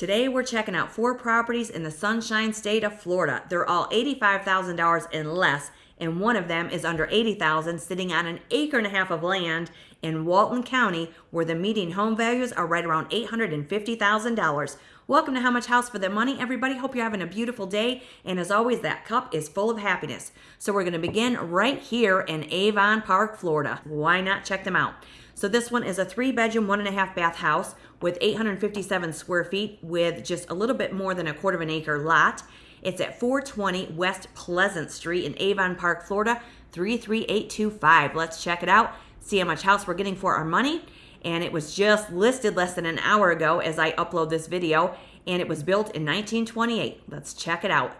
Today we're checking out 4 properties in the Sunshine State of Florida. They're all $85,000 and less, and one of them is under $80,000, sitting on an acre and a half of land in Walton County, where the median home values are right around $850,000. Welcome to How Much House for the Money, everybody. Hope you're having a beautiful day, and as always, that cup is full of happiness. So we're going to begin right here in Avon Park, Florida. Why not check them out? So this one is a 3-bedroom, 1.5 bath house with 857 square feet with just a little bit more than a quarter of an acre lot. It's at 420 West Pleasant Street in Avon Park, Florida, 33825. Let's check it out, see how much house we're getting for our money. And it was just listed less than an hour ago as I upload this video, and it was built in 1928. Let's check it out.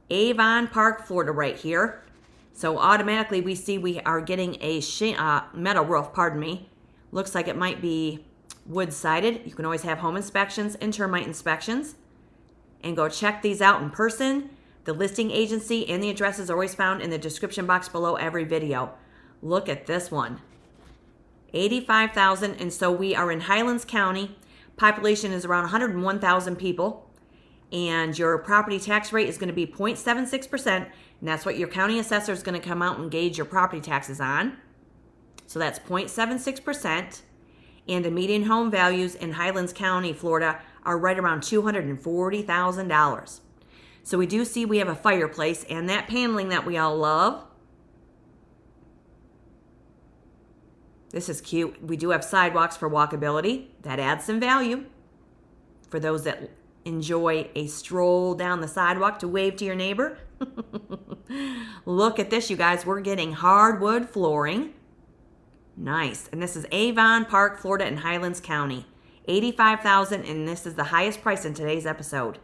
Avon Park, Florida right here. So automatically we see we are getting a metal roof, pardon me. Looks like it might be wood-sided. You can always have home inspections and termite inspections. And go check these out in person. The listing agency and the address is always found in the description box below every video. Look at this one. $85,000, and so we are in Highlands County. Population is around 101,000 people. And your property tax rate is going to be 0.76%, and that's what your county assessor is going to come out and gauge your property taxes on. So that's 0.76%. And the median home values in Highlands County, Florida, are right around $240,000. So we do see we have a fireplace and that paneling that we all love. This is cute. We do have sidewalks for walkability. That adds some value for those that enjoy a stroll down the sidewalk to wave to your neighbor. Look at this, you guys. We're getting hardwood flooring. Nice. And this is Avon Park, Florida in Highlands County. $85,000, and this is the highest price in today's episode.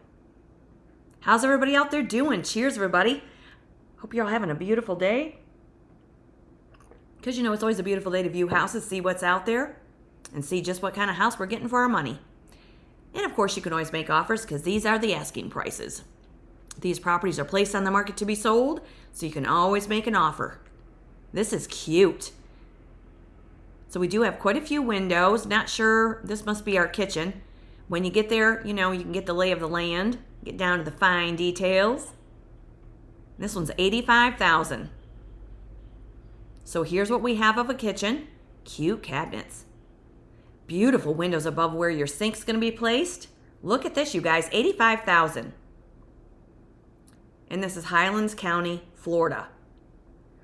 How's everybody out there doing? Cheers, everybody. Hope you're all having a beautiful day. Because, you know, it's always a beautiful day to view houses, see what's out there, and see just what kind of house we're getting for our money. And, of course, you can always make offers because these are the asking prices. These properties are placed on the market to be sold, so you can always make an offer. This is cute. So we do have quite a few windows. Not sure, this must be our kitchen. When you get there, you know, you can get the lay of the land, get down to the fine details. This one's $85,000. So here's what we have of a kitchen. Cute cabinets. Beautiful windows above where your sink's going to be placed. Look at this, you guys, $85,000. And this is Highlands County, Florida.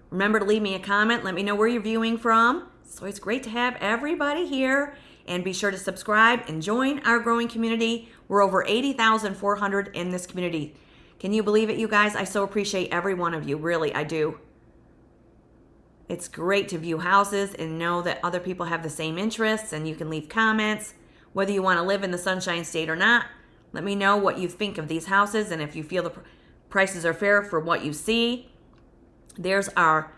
Remember to leave me a comment. Let me know where you're viewing from. So it's great to have everybody here. And be sure to subscribe and join our growing community. We're over 80,400 in this community. Can you believe it, you guys? I so appreciate every one of you. Really, I do. It's great to view houses and know that other people have the same interests, and you can leave comments. Whether you want to live in the Sunshine State or not, let me know what you think of these houses and if you feel the prices are fair for what you see. There's our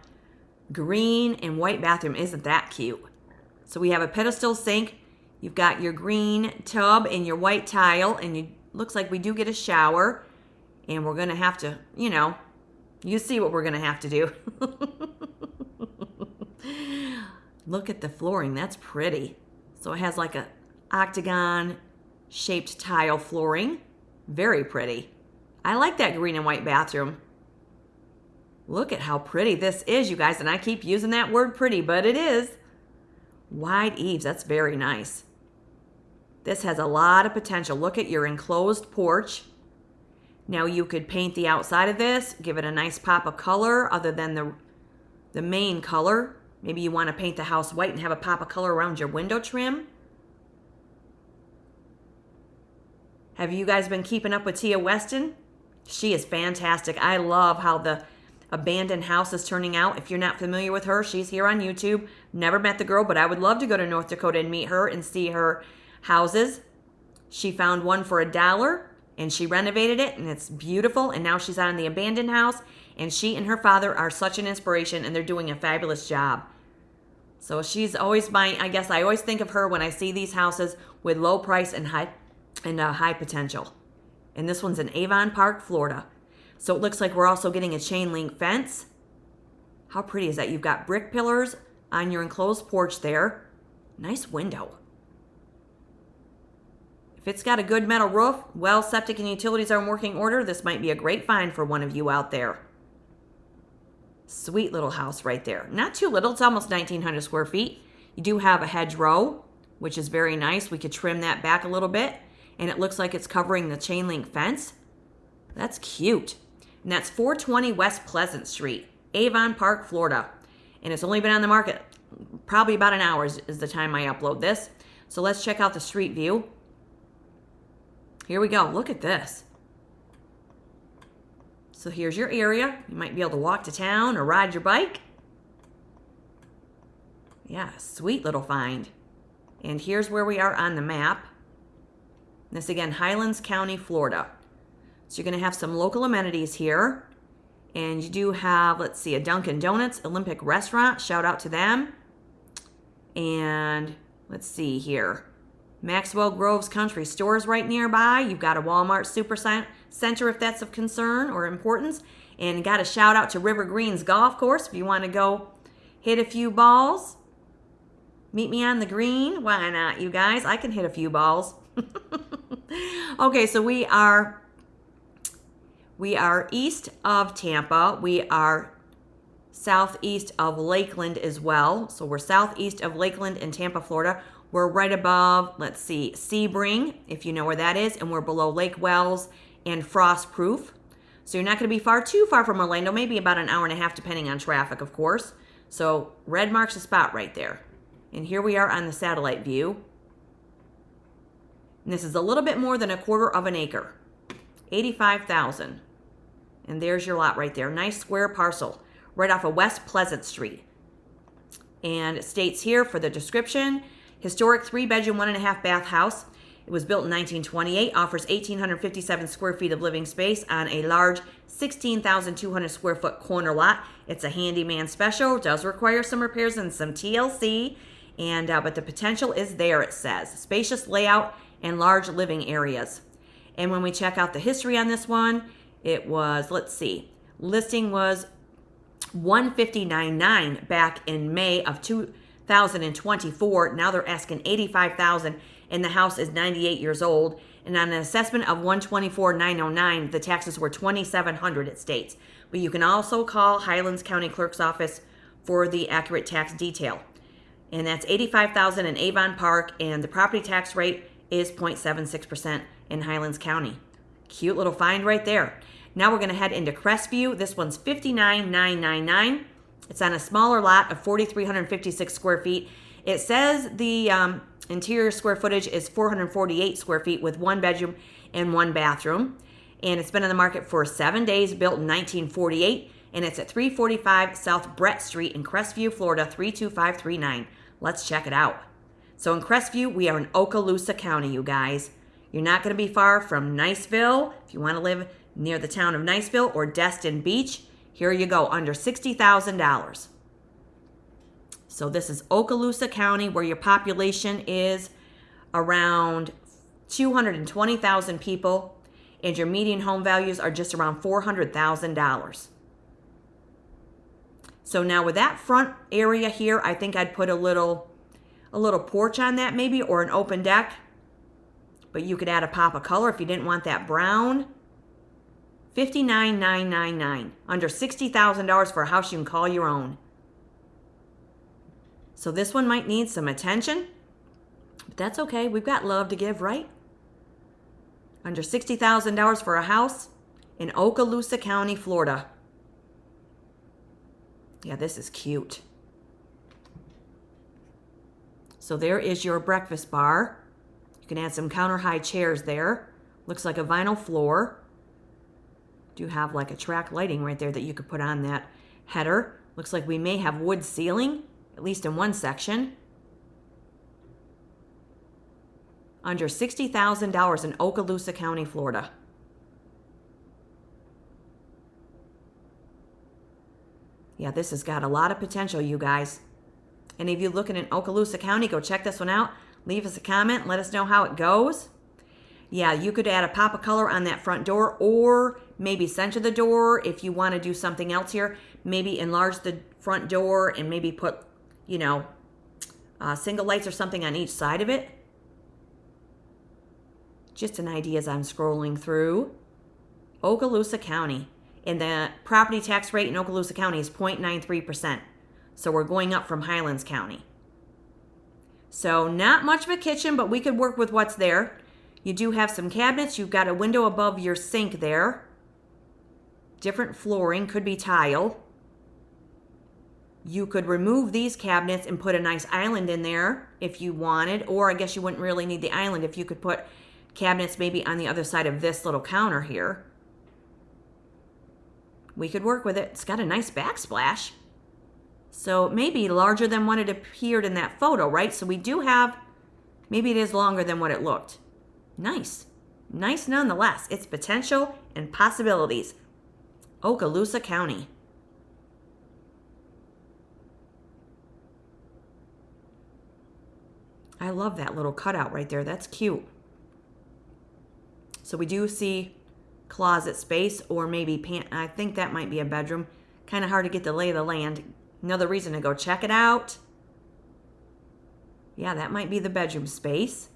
green and white bathroom. Isn't that cute? So we have a pedestal sink. You've got your green tub and your white tile, and looks like we do get a shower. And we're going to have to, you know, you see what we're going to have to do. Look at the flooring. That's pretty. So it has like a octagon shaped tile flooring. Very pretty. I like that green and white bathroom. Look at how pretty this is, you guys. And I keep using that word pretty, but it is. Wide eaves. That's very nice. This has a lot of potential. Look at your enclosed porch. Now you could paint the outside of this, give it a nice pop of color other than the main color. Maybe you want to paint the house white and have a pop of color around your window trim. Have you guys been keeping up with Tia Weston? She is fantastic. I love how the abandoned house is turning out. If you're not familiar with her, she's here on YouTube. Never met the girl, but I would love to go to North Dakota and meet her and see her houses. She found one for $1 and she renovated it, and it's beautiful. And now she's on the abandoned house, and she and her father are such an inspiration, and they're doing a fabulous job. So she's always I guess I always think of her when I see these houses with low price and high potential. And this one's in Avon Park, Florida. So it looks like we're also getting a chain link fence. How pretty is that? You've got brick pillars on your enclosed porch there. Nice window. If it's got a good metal roof, well, septic and utilities are in working order, this might be a great find for one of you out there. Sweet little house right there. Not too little, it's almost 1,900 square feet. You do have a hedgerow, which is very nice. We could trim that back a little bit, and it looks like it's covering the chain link fence. That's cute. And that's 420 West Pleasant Street, Avon Park, Florida. And it's only been on the market probably about an hour is the time I upload this. So let's check out the street view. Here we go. Look at this. So here's your area. You might be able to walk to town or ride your bike. Yeah, sweet little find. And here's where we are on the map. This again, Highlands County, Florida. So you're going to have some local amenities here. And you do have, let's see, a Dunkin' Donuts Olympic restaurant. Shout out to them. And let's see here. Maxwell Groves Country Stores right nearby. You've got a Walmart Super Center if that's of concern or importance. And got a shout out to River Greens Golf Course if you want to go hit a few balls. Meet me on the green. Why not, you guys? I can hit a few balls. Okay, so we are east of Tampa. We are southeast of Lakeland as well. So we're southeast of Lakeland in Tampa, Florida. We're right above, let's see, Sebring, if you know where that is, and we're below Lake Wells and Frostproof. So you're not going to be too far from Orlando, maybe about an hour and a half, depending on traffic, of course. So red marks the spot right there. And here we are on the satellite view. And this is a little bit more than a quarter of an acre, 85,000. And there's your lot right there. Nice square parcel right off of West Pleasant Street. And it states here for the description, historic 3-bedroom, 1.5 bath house. It was built in 1928, offers 1,857 square feet of living space on a large 16,200 square foot corner lot. It's a handyman special, does require some repairs and some TLC, and but the potential is there, it says. Spacious layout and large living areas. And when we check out the history on this one, it was, let's see, listing was $159,900 back in May of 2024. Now they're asking $85,000, and the house is 98 years old. And on an assessment of $124,909, the taxes were $2,700, it states. But you can also call Highlands County Clerk's Office for the accurate tax detail. And that's $85,000 in Avon Park, and the property tax rate is 0.76% in Highlands County. Cute little find right there. Now we're going to head into Crestview. This one's $59,999. It's on a smaller lot of 4,356 square feet. It says the interior square footage is 448 square feet with 1 bedroom and 1 bathroom. And it's been on the market for 7 days, built in 1948. And it's at 345 South Brett Street in Crestview, Florida, 32539. Let's check it out. So in Crestview, we are in Okaloosa County, you guys. You're not going to be far from Niceville. If you want to live near the town of Niceville or Destin Beach, here you go, under $60,000. So this is Okaloosa County, where your population is around 220,000 people, and your median home values are just around $400,000. So now with that front area here, I think I'd put a little porch on that maybe, or an open deck. But you could add a pop of color if you didn't want that brown. $59,999. Under $60,000 for a house you can call your own. So this one might need some attention, but that's okay. We've got love to give, right? Under $60,000 for a house in Okaloosa County, Florida. Yeah, this is cute. So there is your breakfast bar. You can add some counter high chairs there. Looks like a vinyl floor. Do have like a track lighting right there that you could put on that header. Looks like we may have wood ceiling, at least in one section. Under $60,000 in Okaloosa County, Florida. Yeah, this has got a lot of potential, you guys. And if you're looking in Okaloosa County, go check this one out. Leave us a comment. Let us know how it goes. Yeah, you could add a pop of color on that front door, or maybe center the door if you want to do something else here. Maybe enlarge the front door and maybe put, single lights or something on each side of it. Just an idea as I'm scrolling through. Okaloosa County. And the property tax rate in Okaloosa County is 0.93%. So we're going up from Highlands County. So not much of a kitchen, but we could work with what's there. You do have some cabinets. You've got a window above your sink there. Different flooring, could be tile. You could remove these cabinets and put a nice island in there if you wanted, or I guess you wouldn't really need the island if you could put cabinets maybe on the other side of this little counter here. We could work with it. It's got a nice backsplash. So it may be larger than what it appeared in that photo, right? So we do have, maybe it is longer than what it looked. Nice. Nice nonetheless. It's potential and possibilities. Okaloosa County. I love that little cutout right there. That's cute. So we do see closet space, or maybe I think that might be a bedroom. Kind of hard to get the lay of the land. Another reason to go check it out. Yeah, that might be the bedroom space.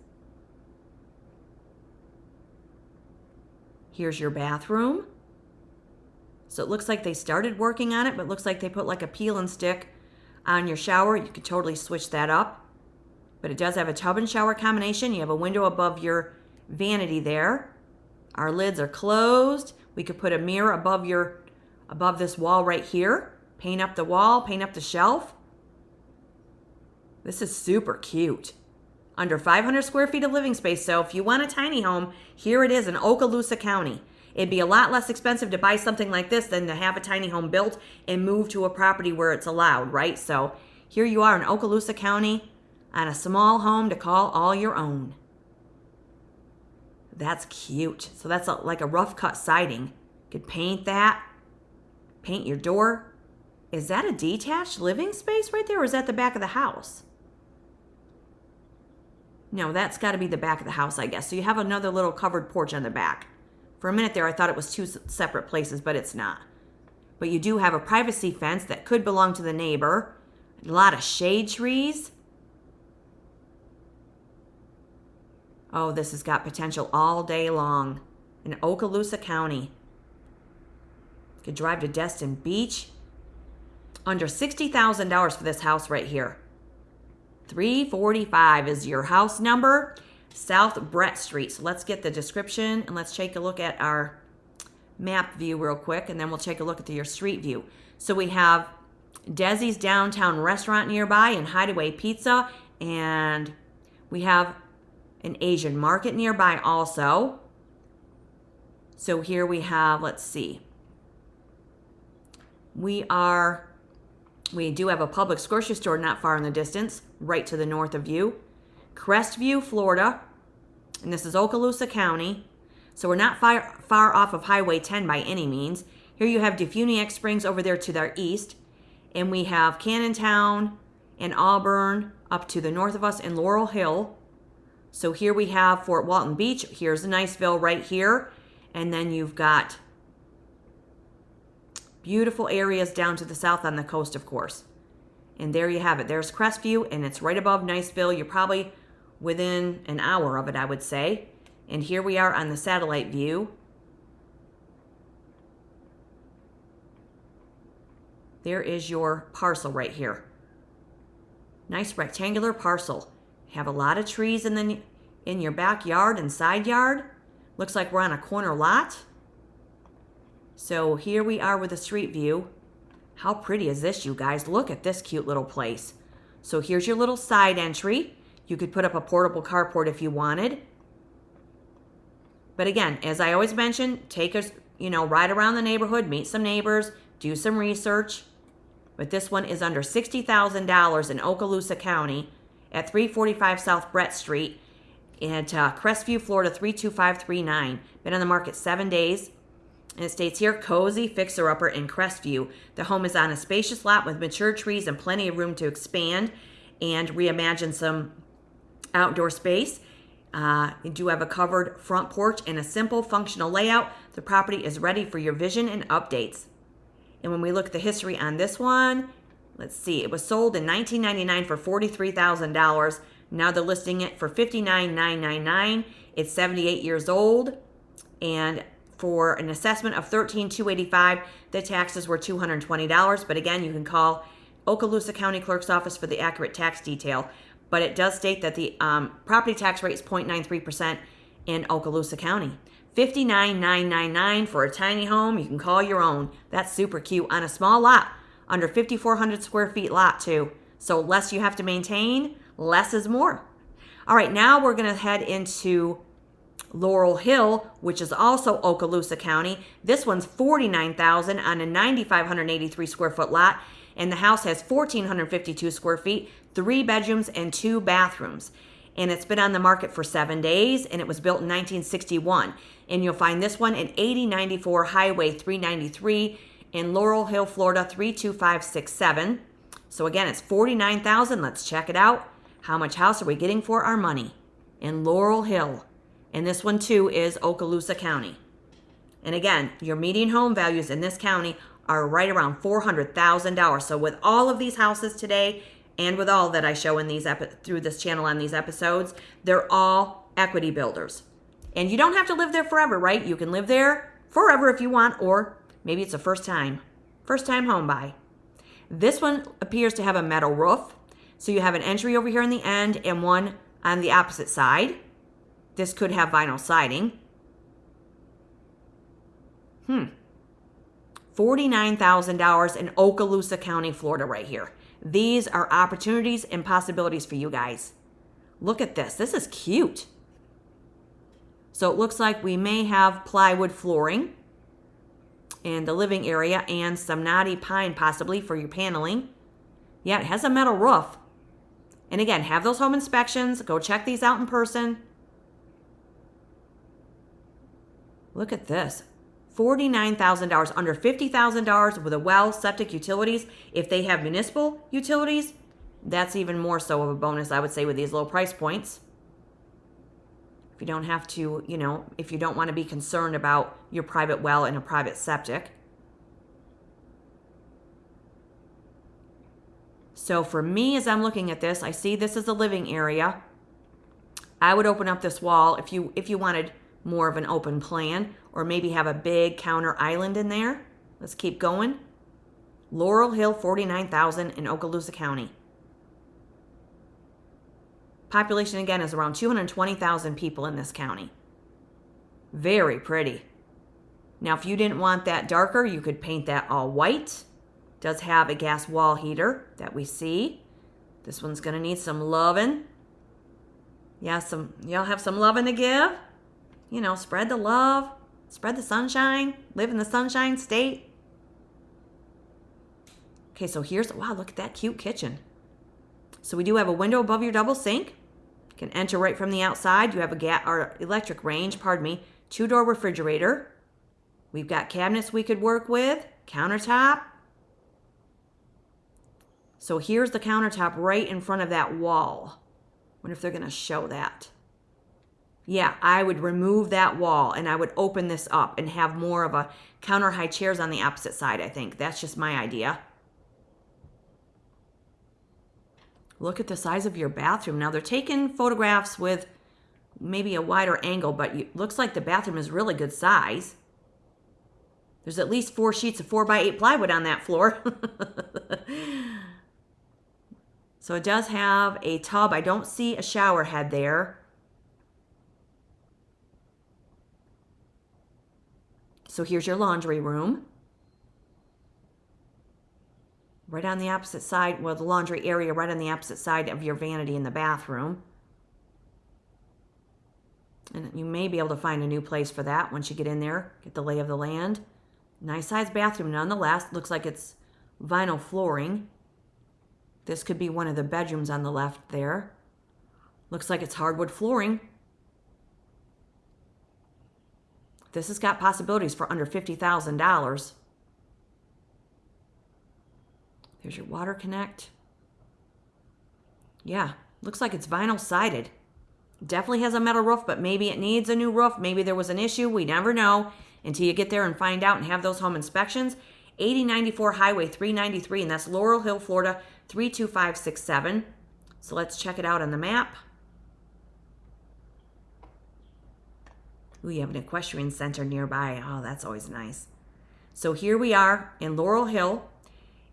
Here's your bathroom. So it looks like they started working on it, but it looks like they put like a peel and stick on your shower. You could totally switch that up. But it does have a tub and shower combination. You have a window above your vanity there. Our lids are closed. We could put a mirror above this wall right here. Paint up the wall, paint up the shelf. This is super cute. Under 500 square feet of living space. So if you want a tiny home, here it is in Okaloosa County. It'd be a lot less expensive to buy something like this than to have a tiny home built and move to a property where it's allowed, right? So here you are in Okaloosa County on a small home to call all your own. That's cute. So that's like a rough cut siding. You could paint that. Paint your door. Is that a detached living space right there, or is that the back of the house? No, that's got to be the back of the house, I guess. So you have another little covered porch on the back. For a minute there, I thought it was two separate places, but it's not. But you do have a privacy fence that could belong to the neighbor. A lot of shade trees. Oh, this has got potential all day long in Okaloosa County. You could drive to Destin Beach. Under $60,000 for this house right here. 345 is your house number. South Brett Street. So let's get the description and let's take a look at our map view real quick, and then we'll take a look at your street view. So we have Desi's Downtown Restaurant nearby and Hideaway Pizza, and we have an Asian market nearby also. So here we have, let's see. We do have a Publix grocery store not far in the distance, right to the north of you. Crestview, Florida, and this is Okaloosa County. So we're not far off of Highway 10 by any means. Here you have Defuniak Springs over there to the east, and we have Cannontown and Auburn up to the north of us, and Laurel Hill. So here we have Fort Walton Beach. Here's Niceville right here, and then you've got beautiful areas down to the south on the coast, of course. And there you have it. There's Crestview, and it's right above Niceville. You're probably within an hour of it, I would say. And here we are on the satellite view. There is your parcel right here. Nice rectangular parcel. Have a lot of trees in your backyard and side yard. Looks like we're on a corner lot. So here we are with a street view. How pretty is this, you guys? Look at this cute little place. So here's your little side entry. You could put up a portable carport if you wanted. But again, as I always mention, take us, ride around the neighborhood, meet some neighbors, do some research. But this one is under $60,000 in Okaloosa County at 345 South Brett Street at Crestview, Florida 32539. Been on the market 7 days. And it states here, cozy fixer-upper in Crestview. The home is on a spacious lot with mature trees and plenty of room to expand and reimagine some outdoor space. You do have a covered front porch and a simple functional layout. The property is ready for your vision and updates. And when we look at the history on this one, let's see, it was sold in 1999 for $43,000. Now they're listing it for $59,999. It's 78 years old, and for an assessment of $13,285, the taxes were $220. But again, you can call Okaloosa County Clerk's Office for the accurate tax detail. But it does state that the property tax rate is 0.93% in Okaloosa County. $59,999 for a tiny home. You can call your own. That's super cute on a small lot, under 5,400 square feet lot too. So less you have to maintain, less is more. All right, now we're going to head into Laurel Hill, which is also Okaloosa County. This one's $49,000 on a 9,583 square foot lot, and the house has 1,452 square feet, 3 bedrooms and 2 bathrooms. And it's been on the market for 7 days, and it was built in 1961. And you'll find this one at 8094 Highway 393 in Laurel Hill, Florida 32567. So again, it's $49,000. Let's check it out. How much house are we getting for our money in Laurel Hill? And this one too is Okaloosa County. And again, your median home values in this county are right around $400,000. So with all of these houses today, and with all that I show in these through this channel on these episodes, they're all equity builders. And you don't have to live there forever, right? You can live there forever if you want, or maybe it's a first time home buy. This one appears to have a metal roof. So you have an entry over here in the end and one on the opposite side. This could have vinyl siding. $49,000 in Okaloosa County, Florida right here. These are opportunities and possibilities for you guys. Look at this. This is cute. So it looks like we may have plywood flooring in the living area and some knotty pine possibly for your paneling. Yeah, it has a metal roof. And again, have those home inspections. Go check these out in person. Look at this. $49,000, under $50,000 with a well, septic, utilities. If they have municipal utilities, that's even more so of a bonus, I would say, with these low price points. If you don't have to, if you don't want to be concerned about your private well and a private septic. So for me, as I'm looking at this, I see this as a living area. I would open up this wall if you wanted more of an open plan, or maybe have a big counter island in there. Let's keep going. Laurel Hill, $49,000 in Okaloosa County. Population again is around 220,000 people in this county. Very pretty. Now, if you didn't want that darker, you could paint that all white. Does have a gas wall heater that we see. This one's gonna need some loving. Yeah, y'all have some loving to give. Spread the love, spread the sunshine, live in the sunshine state. Okay, so wow, look at that cute kitchen. So we do have a window above your double sink. You can enter right from the outside. You have a electric range, 2-door refrigerator. We've got cabinets we could work with, countertop. So here's the countertop right in front of that wall. Wonder if they're gonna show that. Yeah, I would remove that wall and I would open this up and have more of a counter high chairs on the opposite side, I think. That's just my idea. Look at the size of your bathroom. Now they're taking photographs with maybe a wider angle, but it looks like the bathroom is really good size. There's at least 4 sheets of 4x8 plywood on that floor. So it does have a tub. I don't see a shower head there. So here's your laundry room. Right on the opposite side, the laundry area right on the opposite side of your vanity in the bathroom. And you may be able to find a new place for that once you get in there, get the lay of the land. Nice sized bathroom nonetheless. Looks like it's vinyl flooring. This could be one of the bedrooms on the left there. Looks like it's hardwood flooring. This has got possibilities for under $50,000. There's your water connect. Yeah, looks like it's vinyl sided. Definitely has a metal roof, but maybe it needs a new roof. Maybe there was an issue. We never know until you get there and find out and have those home inspections. 8094 Highway 393, and that's Laurel Hill, Florida 32567. So let's check it out on the map. Ooh, you have an equestrian center nearby. Oh, that's always nice. So here we are in Laurel Hill,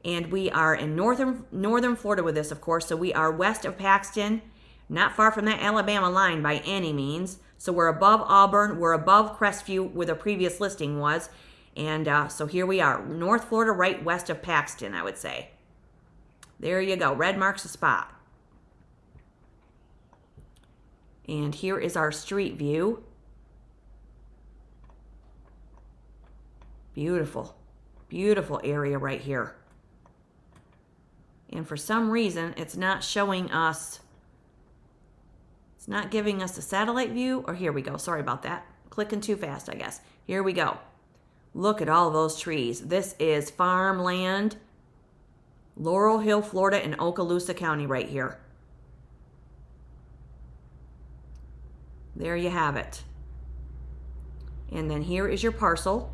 and we are in northern Florida with this, of course. So we are west of Paxton, not far from that Alabama line by any means. So we're above Auburn, we're above Crestview where the previous listing was. And so here we are, North Florida, right west of Paxton, I would say. There you go, red marks a spot. And here is our street view. Beautiful, beautiful area right here. And for some reason, it's not showing us, it's not giving us a satellite view. Or here we go, sorry about that. Clicking too fast, I guess. Here we go. Look at all those trees. This is farmland. Laurel Hill, Florida in Okaloosa County right here. There you have it. And then here is your parcel.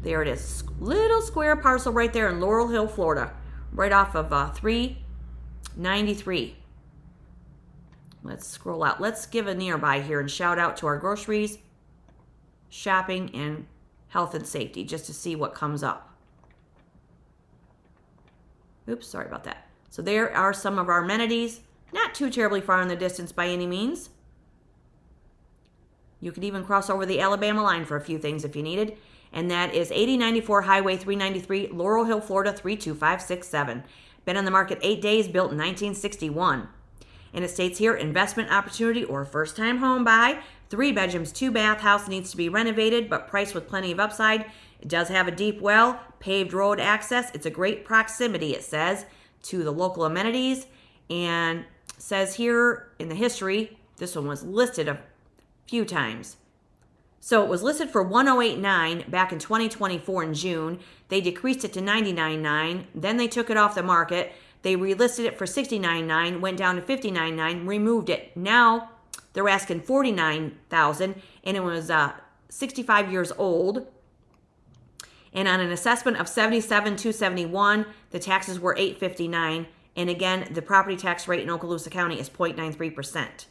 There it is. Little square parcel right there in Laurel Hill, Florida. Right off of 393. Let's scroll out. Let's give a nearby here and shout out to our groceries, shopping, and health and safety just to see what comes up. Oops, sorry about that. So there are some of our amenities. Not too terribly far in the distance by any means. You could even cross over the Alabama line for a few things if you needed. And that is 8094 Highway 393, Laurel Hill, Florida 32567. Been on the market 8 days, built in 1961. And it states here, investment opportunity or first-time home buy. 3 bedrooms, 2 bath, house needs to be renovated, but priced with plenty of upside. It does have a deep well, paved road access. It's a great proximity, it says, to the local amenities. And says here in the history, this one was listed a few times. So it was listed for $108,900 back in 2024 in June. They decreased it to $99,900. Then they took it off the market. They relisted it for $69,900, went down to $59,900, removed it. Now they're asking $49,000, and it was 65 years old. And on an assessment of $77,271, the taxes were $859. And again, the property tax rate in Okaloosa County is 0.93%.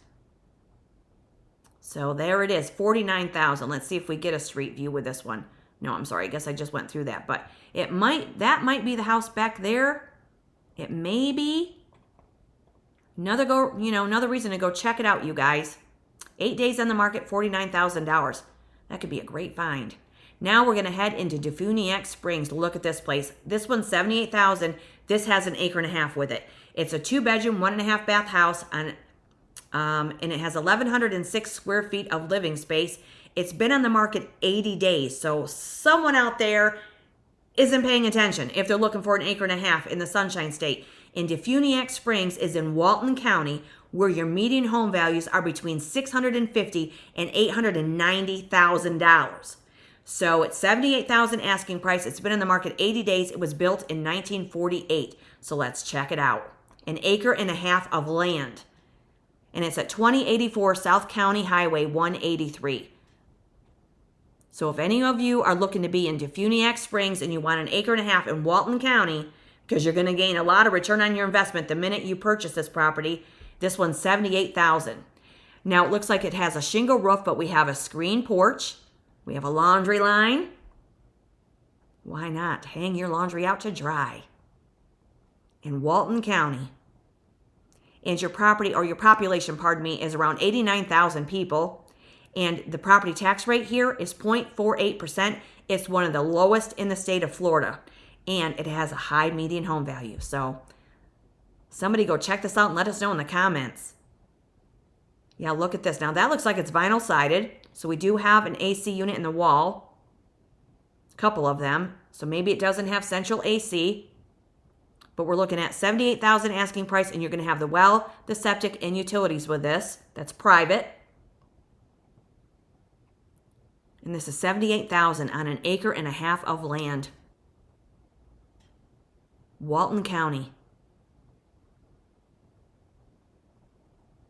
So there it is, $49,000. Let's see if we get a street view with this one. No, I'm sorry. I guess I just went through that, but that might be the house back there. It may be. Another reason to go check it out, you guys. 8 days on the market, $49,000. That could be a great find. Now we're going to head into Defuniak Springs to look at this place. This one's $78,000. This has an acre and a half with it. It's a 2-bedroom, 1.5 bath house and it has 1,106 square feet of living space. It's been on the market 80 days. So someone out there isn't paying attention if they're looking for an acre and a half in the Sunshine State. And Defuniak Springs is in Walton County, where your median home values are between $650,000 and $890,000. So it's $78,000 asking price. It's been on the market 80 days. It was built in 1948. So let's check it out. An acre and a half of land. And it's at 2084 South County Highway 183. So if any of you are looking to be in Defuniak Springs and you want an acre and a half in Walton County, because you're going to gain a lot of return on your investment the minute you purchase this property, this one's $78,000. Now it looks like it has a shingle roof, but we have a screen porch. We have a laundry line. Why not? Hang your laundry out to dry. In Walton County. And your property, or your population, pardon me, is around 89,000 people. And the property tax rate here is 0.48%. It's one of the lowest in the state of Florida. And it has a high median home value. So somebody go check this out and let us know in the comments. Yeah, look at this. Now that looks like it's vinyl sided. So we do have an AC unit in the wall. A couple of them. So maybe it doesn't have central AC. But we're looking at $78,000 asking price, and you're going to have the well, the septic, and utilities with this. That's private. And this is $78,000 on an acre and a half of land. Walton County.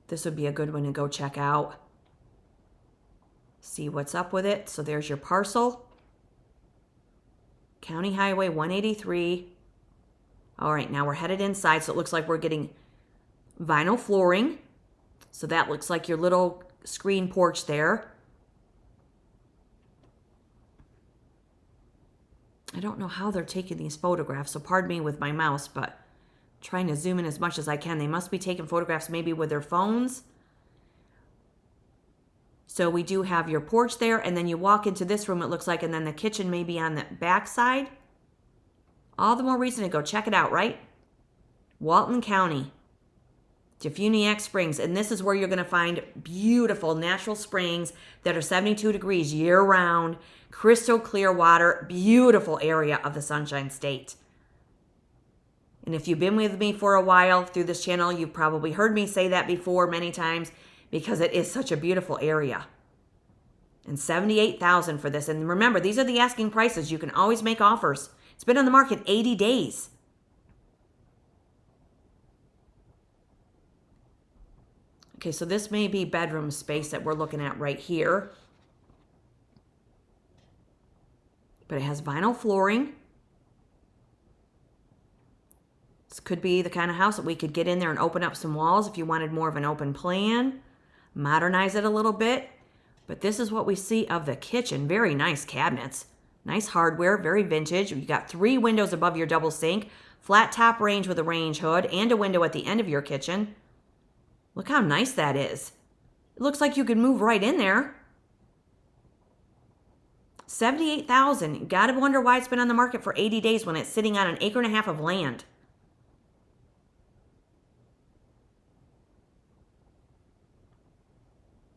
This would be a good one to go check out. See what's up with it. So there's your parcel. County Highway 183. All right, now we're headed inside, so it looks like we're getting vinyl flooring. So that looks like your little screen porch there. I don't know how they're taking these photographs, so pardon me with my mouse, but trying to zoom in as much as I can. They must be taking photographs maybe with their phones. So we do have your porch there, and then you walk into this room, it looks like, and then the kitchen may be on the back side. All the more reason to go check it out, right? Walton County, Defuniak Springs, and this is where you're going to find beautiful natural springs that are 72 degrees year-round, crystal clear water, beautiful area of the Sunshine State. And if you've been with me for a while through this channel, you've probably heard me say that before many times because it is such a beautiful area. And $78,000 for this. And remember, these are the asking prices. You can always make offers. It's been on the market 80 days. Okay, so this may be bedroom space that we're looking at right here. But it has vinyl flooring. This could be the kind of house that we could get in there and open up some walls if you wanted more of an open plan. Modernize it a little bit. But this is what we see of the kitchen. Very nice cabinets. Nice hardware, very vintage. You've got 3 windows above your double sink. Flat top range with a range hood and a window at the end of your kitchen. Look how nice that is. It looks like you could move right in there. $78,000. You gotta wonder why it's been on the market for 80 days when it's sitting on 1.5 acres of land.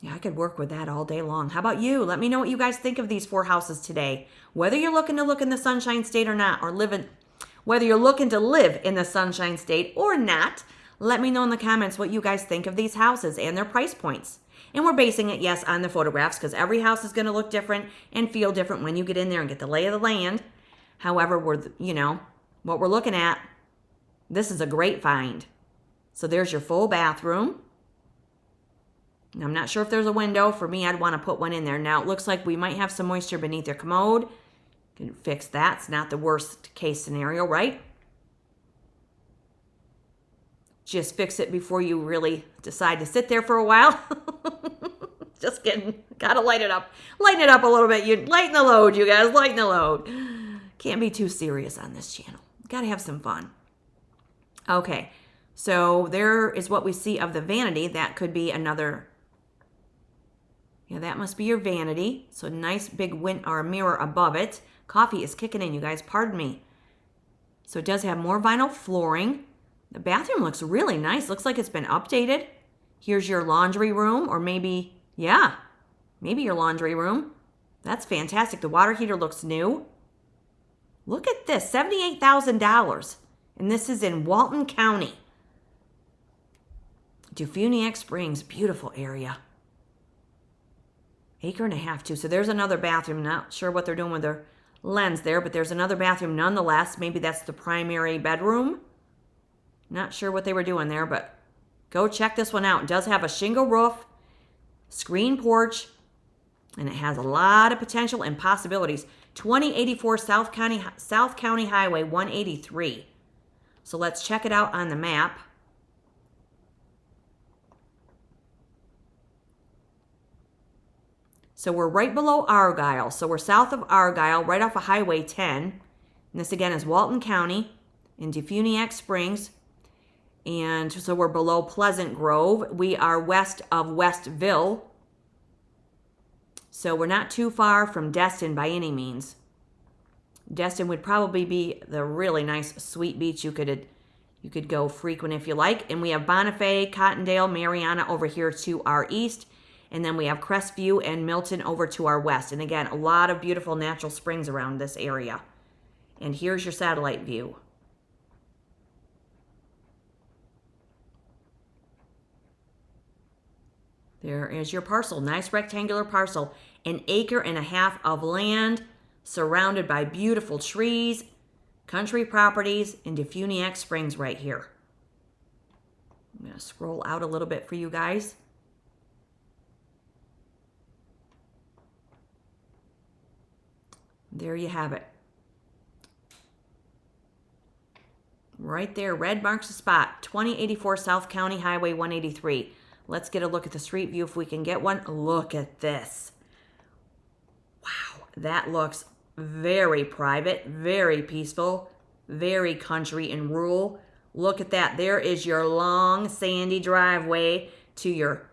Yeah, I could work with that all day long. How about you? Let me know what you guys think of these 4 houses today. Whether you're looking to look in the Sunshine State or not, whether you're looking to live in the Sunshine State or not, let me know in the comments what you guys think of these houses and their price points. And we're basing it, yes, on the photographs because every house is going to look different and feel different when you get in there and get the lay of the land. However, what we're looking at, this is a great find. So there's your full bathroom. I'm not sure if there's a window. For me, I'd want to put one in there. Now, it looks like we might have some moisture beneath your commode. Can fix that. It's not the worst case scenario, right? Just fix it before you really decide to sit there for a while. Just kidding. Gotta light it up. Lighten it up a little bit. You lighten the load, you guys. Lighten the load. Can't be too serious on this channel. Gotta have some fun. Okay. So there is what we see of the vanity. That could be another... Yeah, that must be your vanity. So nice big mirror above it. Coffee is kicking in, you guys. Pardon me. So it does have more vinyl flooring. The bathroom looks really nice. Looks like it's been updated. Here's your laundry room, or maybe your laundry room. That's fantastic. The water heater looks new. Look at this, $78,000. And this is in Walton County. Defuniak Springs, beautiful area. 1.5 acres too. So there's another bathroom. Not sure what they're doing with their lens there, but there's another bathroom nonetheless. Maybe that's the primary bedroom. Not sure what they were doing there, but go check this one out. It does have a shingle roof, screen porch, and it has a lot of potential and possibilities. 2084 South County Highway 183. So let's check it out on the map. So we're right below Argyle. So we're south of Argyle, right off of Highway 10. And this again is Walton County in Defuniak Springs. And so we're below Pleasant Grove. We are west of Westville. So we're not too far from Destin by any means. Destin would probably be the really nice sweet beach you could go frequent if you like. And we have Bonifay, Cottondale, Mariana over here to our east. And then we have Crestview and Milton over to our west. And again, a lot of beautiful natural springs around this area. And here's your satellite view. There is your parcel. Nice rectangular parcel. 1.5 acres of land surrounded by beautiful trees, country properties, in Defuniak Springs right here. I'm going to scroll out a little bit for you guys. There you have it. Right there, red marks the spot, 2084 South County Highway 183. Let's get a look at the street view if we can get one. Look at this. Wow, that looks very private, very peaceful, very country and rural. Look at that. There is your long, sandy driveway to your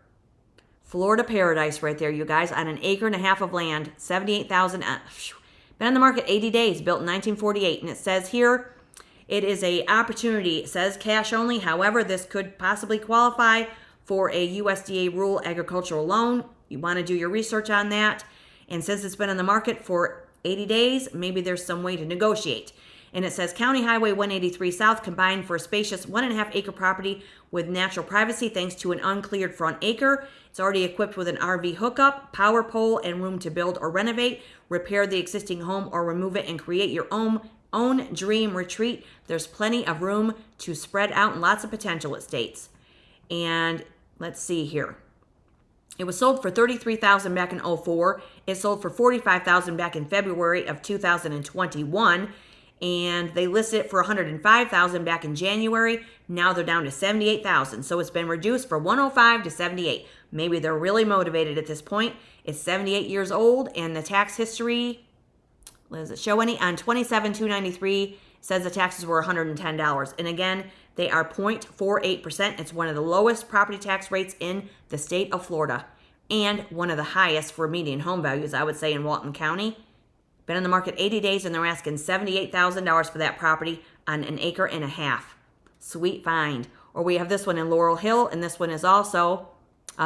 Florida paradise right there, you guys, on an acre and a half of land, 78,000. Been on the market 80 days, built in 1948. And it says here, it is a opportunity. It says cash only. However, this could possibly qualify for a USDA rural agricultural loan. You want to do your research on that. And since it's been on the market for 80 days, maybe there's some way to negotiate. And it says County Highway 183 South combined for a spacious 1.5 acre property with natural privacy thanks to an uncleared front acre. It's already equipped with an RV hookup, power pole, and room to build or renovate, repair the existing home or remove it and create your own dream retreat. There's plenty of room to spread out and lots of potential, it states. And let's see here. It was sold for $33,000 back in 2004. It sold for $45,000 back in February of 2021. And they listed it for $105,000 back in January. Now they're down to $78,000. So it's been reduced from $105 to $78. Maybe they're really motivated at this point. It's 78 years old, and the tax history, does it show any? On 27/293, says the taxes were $110. And again, they are 0.48%. It's one of the lowest property tax rates in the state of Florida, and one of the highest for median home values, I would say, in Walton County. Been on the market 80 days, and they're asking $78,000 for that property on an acre and a half. Sweet find. Or we have this one in Laurel Hill, and this one is also,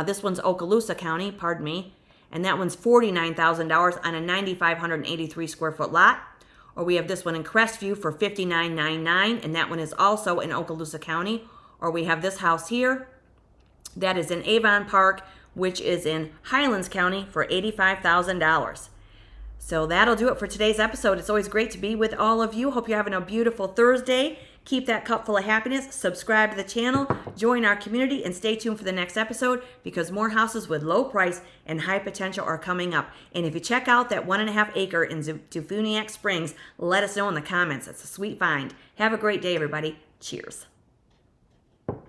this one's Okaloosa County, pardon me, and that one's $49,000 on a 9,583 square foot lot. Or we have this one in Crestview for $59,999, and that one is also in Okaloosa County. Or we have this house here that is in Avon Park, which is in Highlands County for $85,000. So that'll do it for today's episode. It's always great to be with all of you. Hope you're having a beautiful Thursday. Keep that cup full of happiness. Subscribe to the channel, join our community, and stay tuned for the next episode because more houses with low price and high potential are coming up. And if you check out that 1.5 acre in Defuniak Springs, let us know in the comments. It's a sweet find. Have a great day, everybody. Cheers.